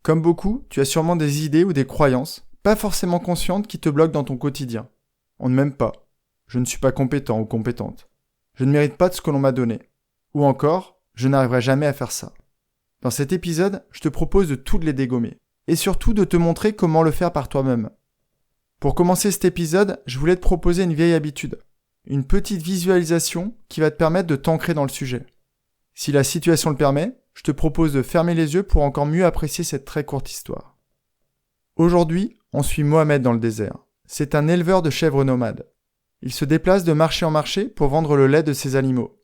Comme beaucoup, tu as sûrement des idées ou des croyances, pas forcément conscientes, qui te bloquent dans ton quotidien. On ne m'aime pas. Je ne suis pas compétent ou compétente. Je ne mérite pas de ce que l'on m'a donné. Ou encore, je n'arriverai jamais à faire ça. Dans cet épisode, je te propose de toutes les dégommer. Et surtout de te montrer comment le faire par toi-même. Pour commencer cet épisode, je voulais te proposer une vieille habitude. Une petite visualisation qui va te permettre de t'ancrer dans le sujet. Si la situation le permet, je te propose de fermer les yeux pour encore mieux apprécier cette très courte histoire. Aujourd'hui, on suit Mohamed dans le désert. C'est un éleveur de chèvres nomades. Il se déplace de marché en marché pour vendre le lait de ses animaux.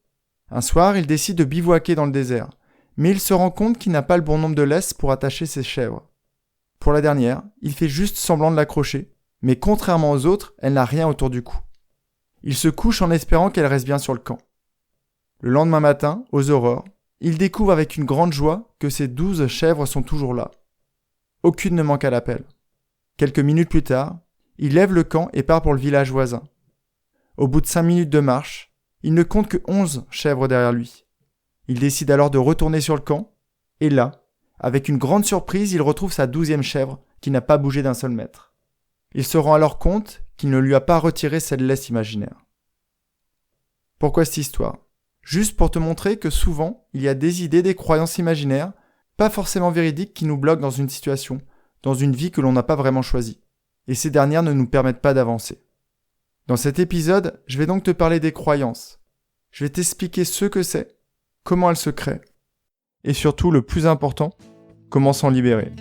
Un soir, il décide de bivouaquer dans le désert, mais il se rend compte qu'il n'a pas le bon nombre de laisses pour attacher ses chèvres. Pour la dernière, il fait juste semblant de l'accrocher, mais contrairement aux autres, elle n'a rien autour du cou. Il se couche en espérant qu'elle reste bien sur le camp. Le lendemain matin, aux aurores, il découvre avec une grande joie que ses 12 chèvres sont toujours là. Aucune ne manque à l'appel. Quelques minutes plus tard, il lève le camp et part pour le village voisin. Au bout de 5 minutes de marche, il ne compte que 11 chèvres derrière lui. Il décide alors de retourner sur le camp, et là, avec une grande surprise, il retrouve sa 12e chèvre qui n'a pas bougé d'un seul mètre. Il se rend alors compte qu'il ne lui a pas retiré cette laisse imaginaire. Pourquoi cette histoire ? Juste pour te montrer que souvent, il y a des idées, des croyances imaginaires, pas forcément véridiques, qui nous bloquent dans une situation, dans une vie que l'on n'a pas vraiment choisie. Et ces dernières ne nous permettent pas d'avancer. Dans cet épisode, je vais donc te parler des croyances. Je vais t'expliquer ce que c'est, comment elles se créent, et surtout, le plus important, comment s'en libérer.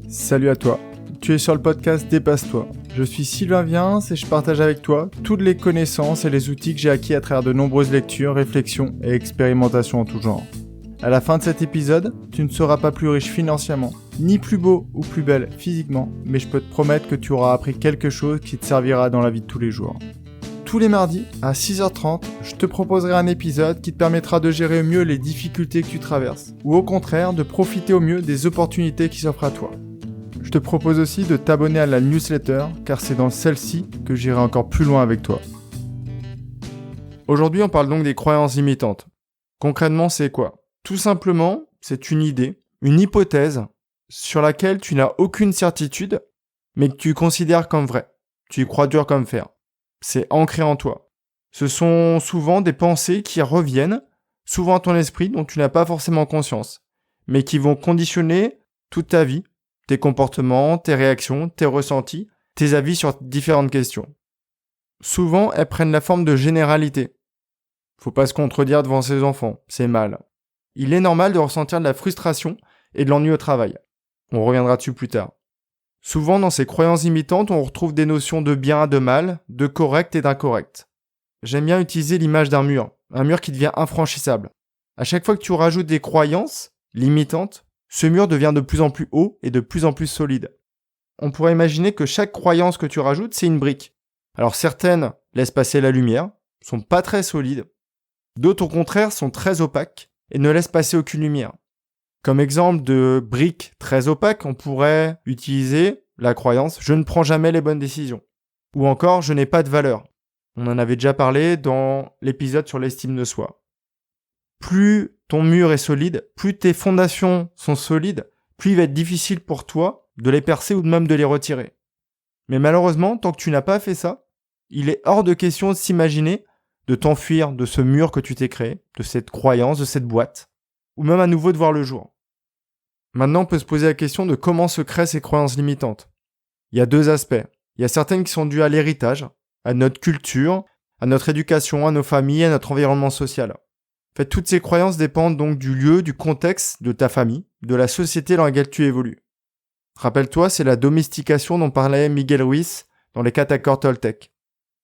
Salut à toi, tu es sur le podcast Dépasse-toi. Je suis Sylvain Viens et je partage avec toi toutes les connaissances et les outils que j'ai acquis à travers de nombreuses lectures, réflexions et expérimentations en tout genre. À la fin de cet épisode, tu ne seras pas plus riche financièrement, ni plus beau ou plus belle physiquement, mais je peux te promettre que tu auras appris quelque chose qui te servira dans la vie de tous les jours. Tous les mardis, à 6h30, je te proposerai un épisode qui te permettra de gérer au mieux les difficultés que tu traverses, ou au contraire, de profiter au mieux des opportunités qui s'offrent à toi. Je te propose aussi de t'abonner à la newsletter, car c'est dans celle-ci que j'irai encore plus loin avec toi. Aujourd'hui, on parle donc des croyances limitantes. Concrètement, c'est quoi ? Tout simplement, c'est une idée, une hypothèse, sur laquelle tu n'as aucune certitude, mais que tu considères comme vraie. Tu y crois dur comme fer. C'est ancré en toi. Ce sont souvent des pensées qui reviennent, souvent à ton esprit, dont tu n'as pas forcément conscience, mais qui vont conditionner toute ta vie, tes comportements, tes réactions, tes ressentis, tes avis sur différentes questions. Souvent, elles prennent la forme de généralités. Faut pas se contredire devant ses enfants, c'est mal. Il est normal de ressentir de la frustration et de l'ennui au travail. On reviendra dessus plus tard. Souvent, dans ces croyances limitantes, on retrouve des notions de bien, de mal, de correct et d'incorrect. J'aime bien utiliser l'image d'un mur qui devient infranchissable. À chaque fois que tu rajoutes des croyances limitantes, ce mur devient de plus en plus haut et de plus en plus solide. On pourrait imaginer que chaque croyance que tu rajoutes, c'est une brique. Alors certaines laissent passer la lumière, sont pas très solides. D'autres au contraire sont très opaques et ne laissent passer aucune lumière. Comme exemple de brique très opaque, on pourrait utiliser la croyance « je ne prends jamais les bonnes décisions » ou encore « je n'ai pas de valeur ». On en avait déjà parlé dans l'épisode sur l'estime de soi. Plus ton mur est solide, plus tes fondations sont solides, plus il va être difficile pour toi de les percer ou même de les retirer. Mais malheureusement, tant que tu n'as pas fait ça, il est hors de question de s'imaginer de t'enfuir de ce mur que tu t'es créé, de cette croyance, de cette boîte, ou même à nouveau de voir le jour. Maintenant, on peut se poser la question de comment se créent ces croyances limitantes. Il y a deux aspects. Il y a certaines qui sont dues à l'héritage, à notre culture, à notre éducation, à nos familles, à notre environnement social. En fait, toutes ces croyances dépendent donc du lieu, du contexte de ta famille, de la société dans laquelle tu évolues. Rappelle-toi, c'est la domestication dont parlait Miguel Ruiz dans les 4 accords Toltec.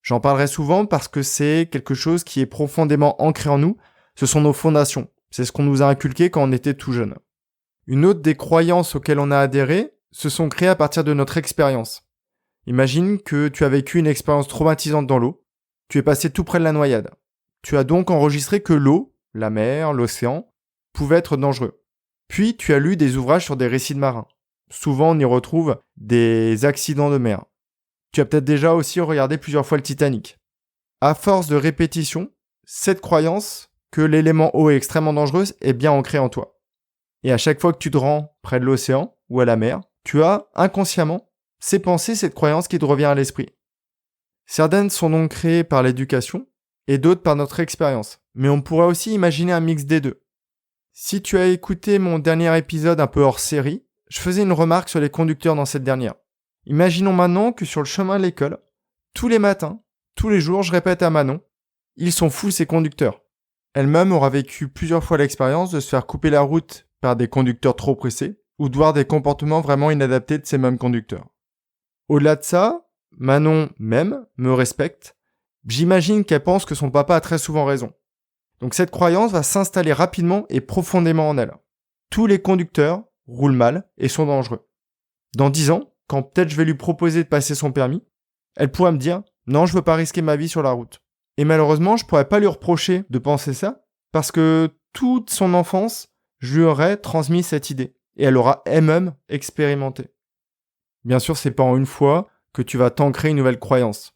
J'en parlerai souvent parce que c'est quelque chose qui est profondément ancré en nous. Ce sont nos fondations. C'est ce qu'on nous a inculqué quand on était tout jeune. Une autre des croyances auxquelles on a adhéré se sont créées à partir de notre expérience. Imagine que tu as vécu une expérience traumatisante dans l'eau. Tu es passé tout près de la noyade. Tu as donc enregistré que l'eau, la mer, l'océan, pouvaient être dangereux. Puis tu as lu des ouvrages sur des récits de marins. Souvent on y retrouve des accidents de mer. Tu as peut-être déjà aussi regardé plusieurs fois le Titanic. À force de répétition, cette croyance que l'élément eau est extrêmement dangereuse est bien ancrée en toi. Et à chaque fois que tu te rends près de l'océan ou à la mer, tu as inconsciemment ces pensées, cette croyance qui te revient à l'esprit. Certaines sont donc créées par l'éducation et d'autres par notre expérience. Mais on pourrait aussi imaginer un mix des deux. Si tu as écouté mon dernier épisode un peu hors série, je faisais une remarque sur les conducteurs dans cette dernière. Imaginons maintenant que sur le chemin de l'école, tous les matins, tous les jours, je répète à Manon, ils sont fous ces conducteurs. Elle-même aura vécu plusieurs fois l'expérience de se faire couper la route par des conducteurs trop pressés ou de voir des comportements vraiment inadaptés de ces mêmes conducteurs. Au-delà de ça, Manon même me respecte. J'imagine qu'elle pense que son papa a très souvent raison. Donc cette croyance va s'installer rapidement et profondément en elle. Tous les conducteurs roulent mal et sont dangereux. Dans 10 ans, quand peut-être je vais lui proposer de passer son permis, elle pourrait me dire « Non, je veux pas risquer ma vie sur la route ». Et malheureusement, je pourrais pas lui reprocher de penser ça, parce que toute son enfance, je lui aurais transmis cette idée. Et elle aura elle-même expérimenté. Bien sûr, c'est pas en une fois que tu vas t'ancrer une nouvelle croyance.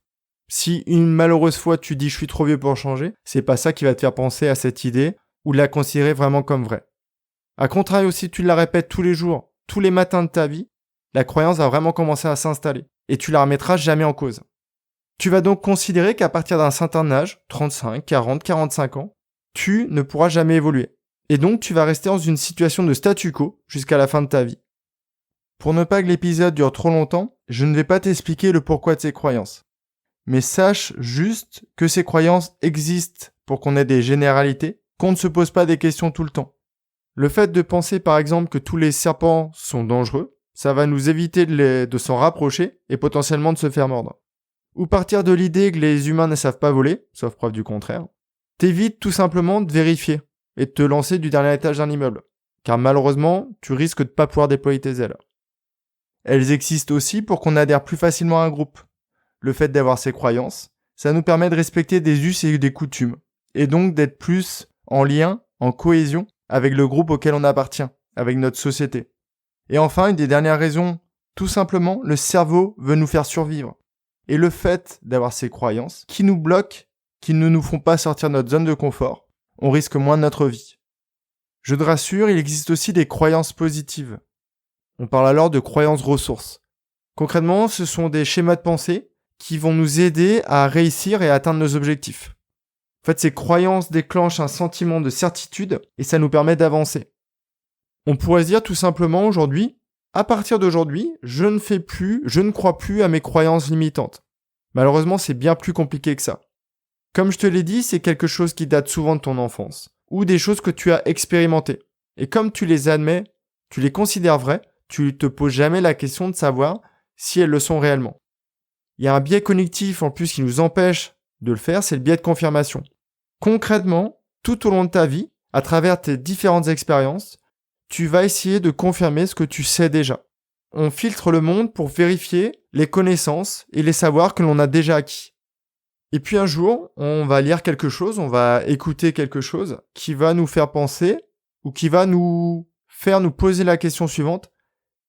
Si une malheureuse fois tu dis je suis trop vieux pour changer, c'est pas ça qui va te faire penser à cette idée ou la considérer vraiment comme vraie. A contrario, si tu la répètes tous les jours, tous les matins de ta vie, la croyance va vraiment commencer à s'installer et tu la remettras jamais en cause. Tu vas donc considérer qu'à partir d'un certain âge, 35, 40, 45 ans, tu ne pourras jamais évoluer. Et donc tu vas rester dans une situation de statu quo jusqu'à la fin de ta vie. Pour ne pas que l'épisode dure trop longtemps, je ne vais pas t'expliquer le pourquoi de ces croyances. Mais sache juste que ces croyances existent pour qu'on ait des généralités, qu'on ne se pose pas des questions tout le temps. Le fait de penser par exemple que tous les serpents sont dangereux, ça va nous éviter de s'en rapprocher et potentiellement de se faire mordre. Ou partir de l'idée que les humains ne savent pas voler, sauf preuve du contraire, t'évites tout simplement de vérifier et de te lancer du dernier étage d'un immeuble, car malheureusement, tu risques de ne pas pouvoir déployer tes ailes. Elles existent aussi pour qu'on adhère plus facilement à un groupe. Le fait d'avoir ces croyances, ça nous permet de respecter des us et des coutumes, et donc d'être plus en lien, en cohésion avec le groupe auquel on appartient, avec notre société. Et enfin, une des dernières raisons, tout simplement, le cerveau veut nous faire survivre. Et le fait d'avoir ces croyances qui nous bloquent, qui ne nous font pas sortir de notre zone de confort, on risque moins de notre vie. Je te rassure, il existe aussi des croyances positives. On parle alors de croyances ressources. Concrètement, ce sont des schémas de pensée qui vont nous aider à réussir et à atteindre nos objectifs. En fait, ces croyances déclenchent un sentiment de certitude et ça nous permet d'avancer. On pourrait se dire tout simplement aujourd'hui, à partir d'aujourd'hui, je ne crois plus à mes croyances limitantes. Malheureusement, c'est bien plus compliqué que ça. Comme je te l'ai dit, c'est quelque chose qui date souvent de ton enfance, ou des choses que tu as expérimentées. Et comme tu les admets, tu les considères vraies, tu te poses jamais la question de savoir si elles le sont réellement. Il y a un biais cognitif en plus qui nous empêche de le faire, c'est le biais de confirmation. Concrètement, tout au long de ta vie, à travers tes différentes expériences, tu vas essayer de confirmer ce que tu sais déjà. On filtre le monde pour vérifier les connaissances et les savoirs que l'on a déjà acquis. Et puis un jour, on va lire quelque chose, on va écouter quelque chose qui va nous faire penser ou qui va nous faire nous poser la question suivante.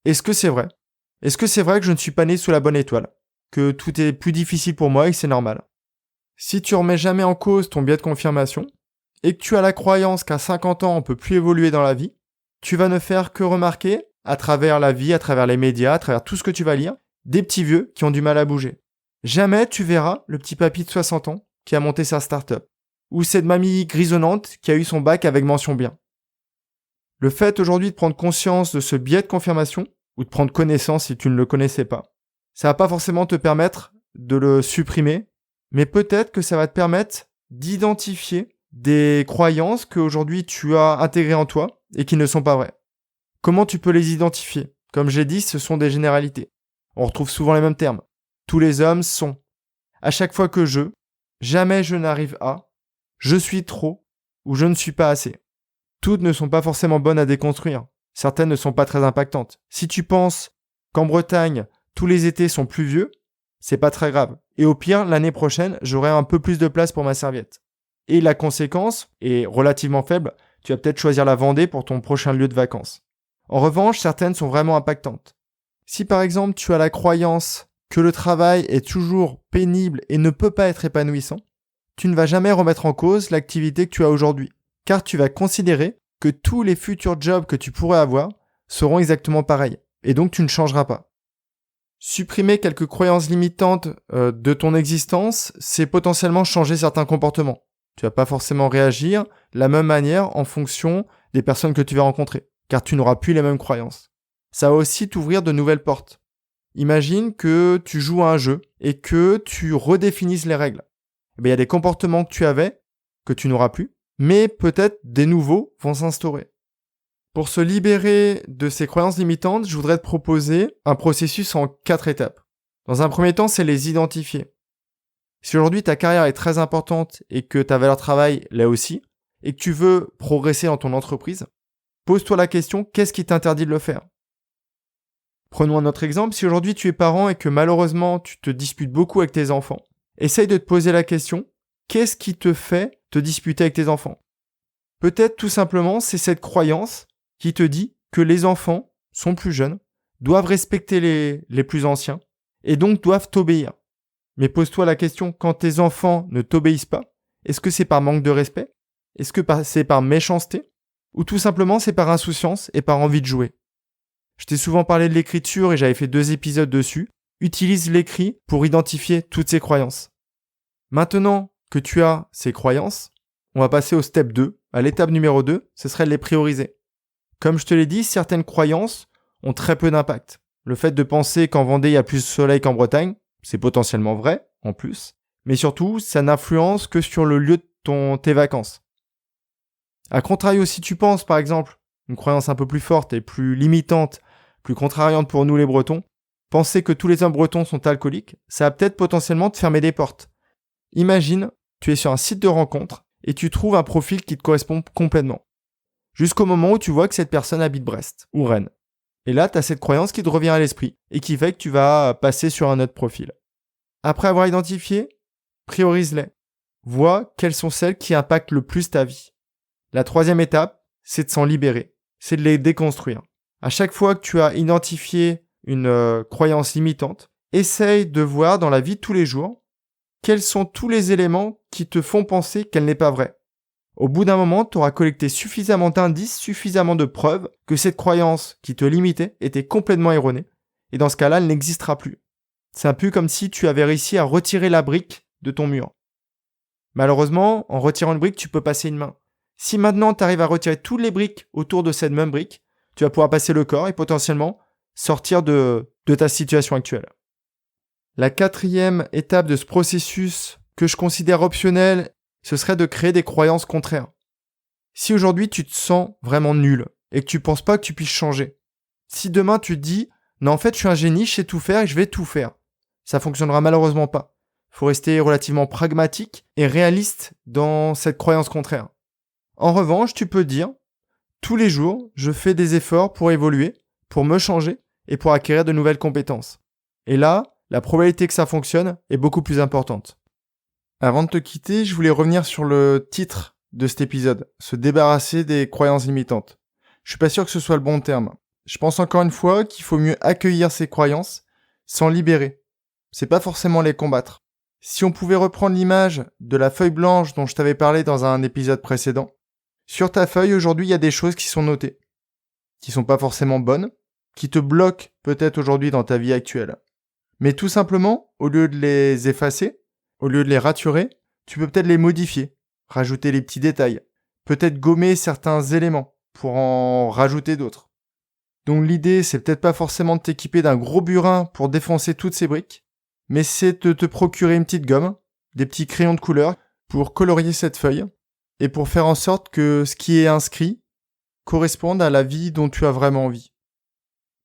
Est-ce que c'est vrai ? Est-ce que c'est vrai que je ne suis pas né sous la bonne étoile ? Que tout est plus difficile pour moi et que c'est normal ? Si tu remets jamais en cause ton biais de confirmation et que tu as la croyance qu'à 50 ans on peut plus évoluer dans la vie, tu vas ne faire que remarquer, à travers la vie, à travers les médias, à travers tout ce que tu vas lire, des petits vieux qui ont du mal à bouger. Jamais tu verras le petit papy de 60 ans qui a monté sa start-up, ou cette mamie grisonnante qui a eu son bac avec mention bien. Le fait aujourd'hui de prendre conscience de ce biais de confirmation, ou de prendre connaissance si tu ne le connaissais pas, ça va pas forcément te permettre de le supprimer, mais peut-être que ça va te permettre d'identifier des croyances qu'aujourd'hui tu as intégrées en toi et qui ne sont pas vraies. Comment tu peux les identifier ? Comme j'ai dit, ce sont des généralités. On retrouve souvent les mêmes termes. Tous les hommes sont. À chaque fois que jamais je n'arrive à, je suis trop ou je ne suis pas assez. Toutes ne sont pas forcément bonnes à déconstruire. Certaines ne sont pas très impactantes. Si tu penses qu'en Bretagne, tous les étés sont pluvieux, c'est pas très grave. Et au pire, l'année prochaine, j'aurai un peu plus de place pour ma serviette. Et la conséquence est relativement faible. Tu vas peut-être choisir la Vendée pour ton prochain lieu de vacances. En revanche, certaines sont vraiment impactantes. Si par exemple tu as la croyance que le travail est toujours pénible et ne peut pas être épanouissant, tu ne vas jamais remettre en cause l'activité que tu as aujourd'hui, car tu vas considérer que tous les futurs jobs que tu pourrais avoir seront exactement pareils. Et donc, tu ne changeras pas. Supprimer quelques croyances limitantes de ton existence, c'est potentiellement changer certains comportements. Tu vas pas forcément réagir de la même manière en fonction des personnes que tu vas rencontrer, car tu n'auras plus les mêmes croyances. Ça va aussi t'ouvrir de nouvelles portes. Imagine que tu joues à un jeu et que tu redéfinisses les règles. Il y a des comportements que tu avais, que tu n'auras plus, mais peut-être des nouveaux vont s'instaurer. Pour se libérer de ces croyances limitantes, je voudrais te proposer un processus en 4 étapes. Dans un premier temps, c'est les identifier. Si aujourd'hui ta carrière est très importante et que ta valeur travail l'est aussi, et que tu veux progresser dans ton entreprise, pose-toi la question, qu'est-ce qui t'interdit de le faire ? Prenons un autre exemple, si aujourd'hui tu es parent et que malheureusement tu te disputes beaucoup avec tes enfants, essaye de te poser la question, qu'est-ce qui te fait te disputer avec tes enfants ? Peut-être tout simplement c'est cette croyance qui te dit que les enfants sont plus jeunes, doivent respecter les plus anciens et donc doivent t'obéir. Mais pose-toi la question, quand tes enfants ne t'obéissent pas, est-ce que c'est par manque de respect ? Est-ce que c'est par méchanceté ? Ou tout simplement c'est par insouciance et par envie de jouer ? Je t'ai souvent parlé de l'écriture et j'avais fait 2 épisodes dessus. Utilise l'écrit pour identifier toutes ces croyances. Maintenant que tu as ces croyances, on va passer au step 2. À l'étape numéro 2, ce serait de les prioriser. Comme je te l'ai dit, certaines croyances ont très peu d'impact. Le fait de penser qu'en Vendée, il y a plus de soleil qu'en Bretagne, c'est potentiellement vrai, en plus. Mais surtout, ça n'influence que sur le lieu de tes vacances. A contrario, si tu penses, par exemple, une croyance un peu plus forte et plus limitante, plus contrariante pour nous les Bretons, penser que tous les hommes bretons sont alcooliques, ça va peut-être potentiellement te fermer des portes. Imagine, tu es sur un site de rencontre et tu trouves un profil qui te correspond complètement. Jusqu'au moment où tu vois que cette personne habite Brest ou Rennes. Et là, tu as cette croyance qui te revient à l'esprit et qui fait que tu vas passer sur un autre profil. Après avoir identifié, priorise-les. Vois quelles sont celles qui impactent le plus ta vie. La 3e étape, c'est de s'en libérer. C'est de les déconstruire. À chaque fois que tu as identifié une croyance limitante, essaye de voir dans la vie de tous les jours quels sont tous les éléments qui te font penser qu'elle n'est pas vraie. Au bout d'un moment, tu auras collecté suffisamment d'indices, suffisamment de preuves que cette croyance qui te limitait était complètement erronée. Et dans ce cas-là, elle n'existera plus. C'est un peu comme si tu avais réussi à retirer la brique de ton mur. Malheureusement, en retirant une brique, tu peux passer une main. Si maintenant tu arrives à retirer toutes les briques autour de cette même brique, tu vas pouvoir passer le corps et potentiellement sortir de ta situation actuelle. La 4e étape de ce processus que je considère optionnel, ce serait de créer des croyances contraires. Si aujourd'hui tu te sens vraiment nul et que tu penses pas que tu puisses changer, si demain tu te dis « Non, en fait, je suis un génie, je sais tout faire et je vais tout faire », ça fonctionnera malheureusement pas. Il faut rester relativement pragmatique et réaliste dans cette croyance contraire. En revanche, tu peux dire « Tous les jours, je fais des efforts pour évoluer, pour me changer et pour acquérir de nouvelles compétences. » Et là, la probabilité que ça fonctionne est beaucoup plus importante. Avant de te quitter, je voulais revenir sur le titre de cet épisode, se débarrasser des croyances limitantes. Je suis pas sûr que ce soit le bon terme. Je pense encore une fois qu'il faut mieux accueillir ces croyances, s'en libérer. C'est pas forcément les combattre. Si on pouvait reprendre l'image de la feuille blanche dont je t'avais parlé dans un épisode précédent, sur ta feuille aujourd'hui il y a des choses qui sont notées, qui sont pas forcément bonnes, qui te bloquent peut-être aujourd'hui dans ta vie actuelle. Mais tout simplement, au lieu de les effacer, au lieu de les raturer, tu peux peut-être les modifier, rajouter les petits détails, peut-être gommer certains éléments pour en rajouter d'autres. Donc l'idée, c'est peut-être pas forcément de t'équiper d'un gros burin pour défoncer toutes ces briques, mais c'est de te procurer une petite gomme, des petits crayons de couleur pour colorier cette feuille et pour faire en sorte que ce qui est inscrit corresponde à la vie dont tu as vraiment envie.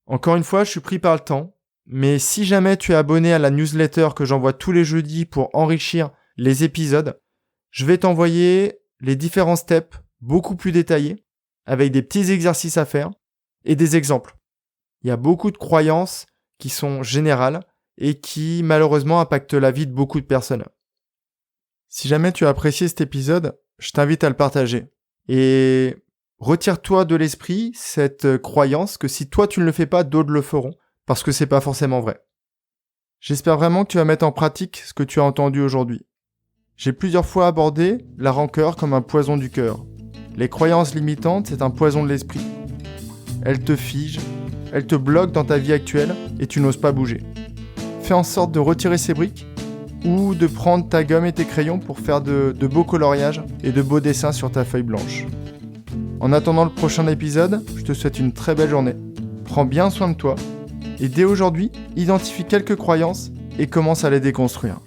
Encore une fois, je suis pris par le temps, mais si jamais tu es abonné à la newsletter que j'envoie tous les jeudis pour enrichir les épisodes, je vais t'envoyer les différents steps beaucoup plus détaillés, avec des petits exercices à faire et des exemples. Il y a beaucoup de croyances qui sont générales et qui malheureusement impactent la vie de beaucoup de personnes. Si jamais tu as apprécié cet épisode, je t'invite à le partager. Et retire-toi de l'esprit cette croyance que si toi tu ne le fais pas, d'autres le feront. Parce que c'est pas forcément vrai. J'espère vraiment que tu vas mettre en pratique ce que tu as entendu aujourd'hui. J'ai plusieurs fois abordé la rancœur comme un poison du cœur. Les croyances limitantes, c'est un poison de l'esprit. Elles te figent, elles te bloquent dans ta vie actuelle et tu n'oses pas bouger. Fais en sorte de retirer ces briques ou de prendre ta gomme et tes crayons pour faire de beaux coloriages et de beaux dessins sur ta feuille blanche. En attendant le prochain épisode, je te souhaite une très belle journée. Prends bien soin de toi et dès aujourd'hui, identifie quelques croyances et commence à les déconstruire.